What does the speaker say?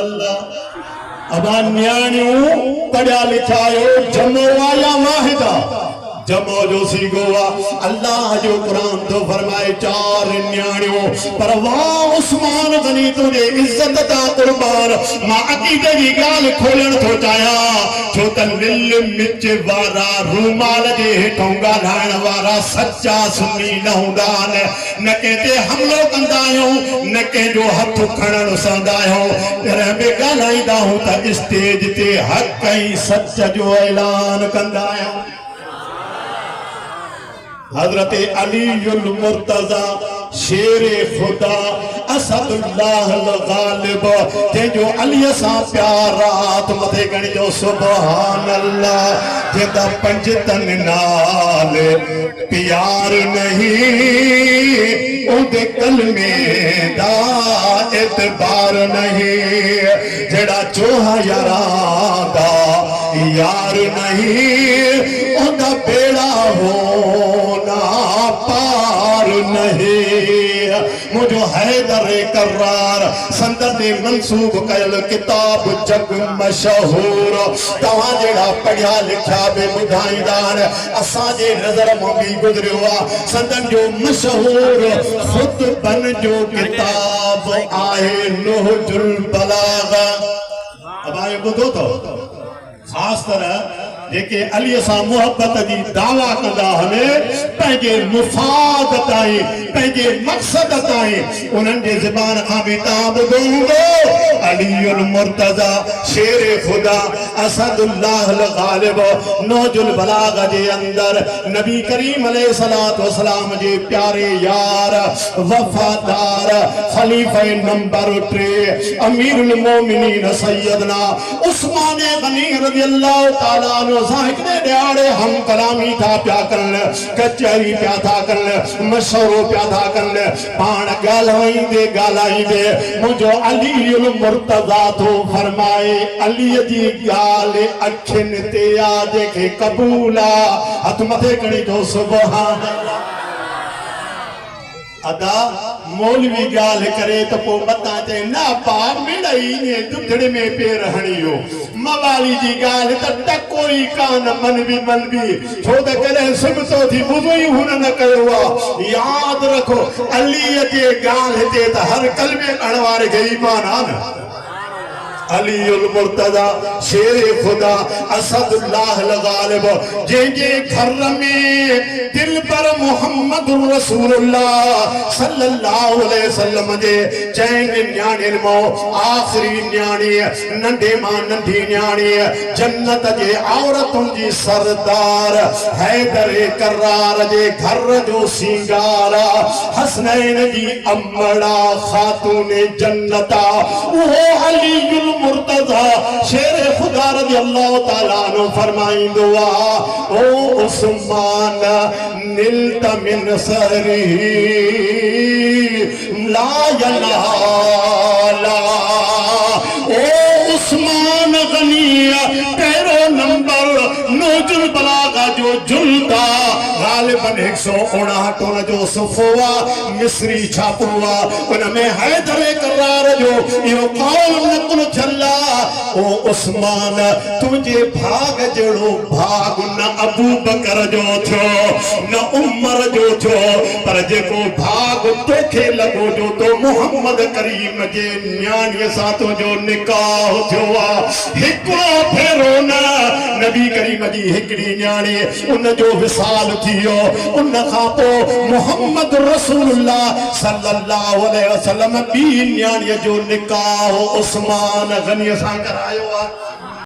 अल्लाह अबा न्याणियों पढ़िया लिखायो जमो या वाहिदा जमो जो सी गोवा अल्लाह जो कुरान तो फरमाए चार न्याणियों पर वाह उस्मान गनी तुझे इज्जत दा कुर्बान मां अकीदे की गाल खोलण तो चाया छो त लिल मिच वारा रूमाल जे हेठों ॻाल्हाइण वारा सच्चा सुन्नी न हूंदा न कंहिंते हमलो कंदा आहियूं न कंहिंजो हथ खणण सहंदा आहियूं पर में ॻाल्हाईंदा आहियूं त स्टेज ते हक़ ऐं सच जो ऐलान कंदा आहियूं। हजरत अलीउल मुर्तजा शेरे खुदा असदुल्लाह गालिब जो अली सा प्यार रात मथे गण जो सुभान अल्लाह जेदा पंजतन नाल प्यार नहीं उनके कलमे दा एतबार नहीं जेड़ा चोहा यारा दा यार नहीं उनका बेड़ा होना पार नहीं मुझो हैदर करार संदर ने मंसूब कयल किताब जग मशहूर तवा जेड़ा पढ़िया लिखा बे बुधाईदान असा जे नजर में भी गुजरियो आ संदन जो मशहूर खुद बन जो किताब आए नहजुल बलागा। अब आए बुधो तो खास तरह जेके अली सा मोहब्बत जी दावा कंदा हमें पंहिंजे मुफाद ताईं पंहिंजे मक़सद ताईं उन्हनि जे ज़बान खां बि तव्हां ॿुधो हूंदो अलीउल मुर्तज़ा शेरे खुदा असदुल्लाह गालिब नौजुल बलाग जे अंदर नबी करीम अलैहिस्सलातु वस्सलाम जे प्यारे यार वफादार खलीफा नंबर 3 अमीरुल मोमिनीन सैयदना उस्मान गनी रज़ियल्लाहु ताला ड्याड़े हम कलामी था प्या कर कचहरी प्या था कर मशवरो प्या था कर पान गालाईंदे मुझो अलीउल मुर्तज़ा तो फरमाए अली जी गाल अखिन ते आ जेके कबूला हथ मथे कणी जो सुभान अल्लाह। अदा मौलवी गाल करे तो पो मता चे ना पा मिड़ई ने दुखड़े में पेर हणियो मवाली जी गाल त कोई कान मन भी छो त करे सब तो थी बुझई हुन न कयो याद रखो अली जे गाल ते त हर कलमे अणवार के ईमान आ न अलीउल मुर्तज़ा शेरे खुदा असदुल्लाह गालिब जे घर में दिल पर मोहम्मद रसूलुल्लाह सल्लल्लाहु अलैहि वसल्लम जे चैन न्याणे मो आखिरी न्याणी नंढे मां नंढी न्याणी जन्नत जे औरतुन जी सरदार हैदर करार जे घर जो सिंगार हसनैन जी अम्मड़ा खातून जन्नता वो अलीउल मुर्तज़ा शेर खुदा रज़ियल्लाहु ताला अन्हु फरमाइंदो आ ओ उस्मान निल्त मिन सहरी ला यनाला ओ उस्मान गनी तेरो नंबर नौजुल बलागा जो जुल्दा गालिबन 159 जो सफवा मिस्री छापुआ उनमें हैदर करार जो यो कौल नकुल चला ओ उस्मान तुझे भाग जड़ो भाग न अबू बकर जो थो न उमर जो थो पर जेको भाग तोखे लगो जो तो मोहम्मद करीम जे न्याणी सा तो जो निकाह थो आ हिको फेरो ना नबी करीम जी हिकड़ी न्याणी उन जो विसाल थियो उन खां पो मोहम्मद रसूलुल्लाह सल्लल्लाहु अलैहि वसल्लम बी न्याणी जो निकाह उस्मान गनी सां करायो आ।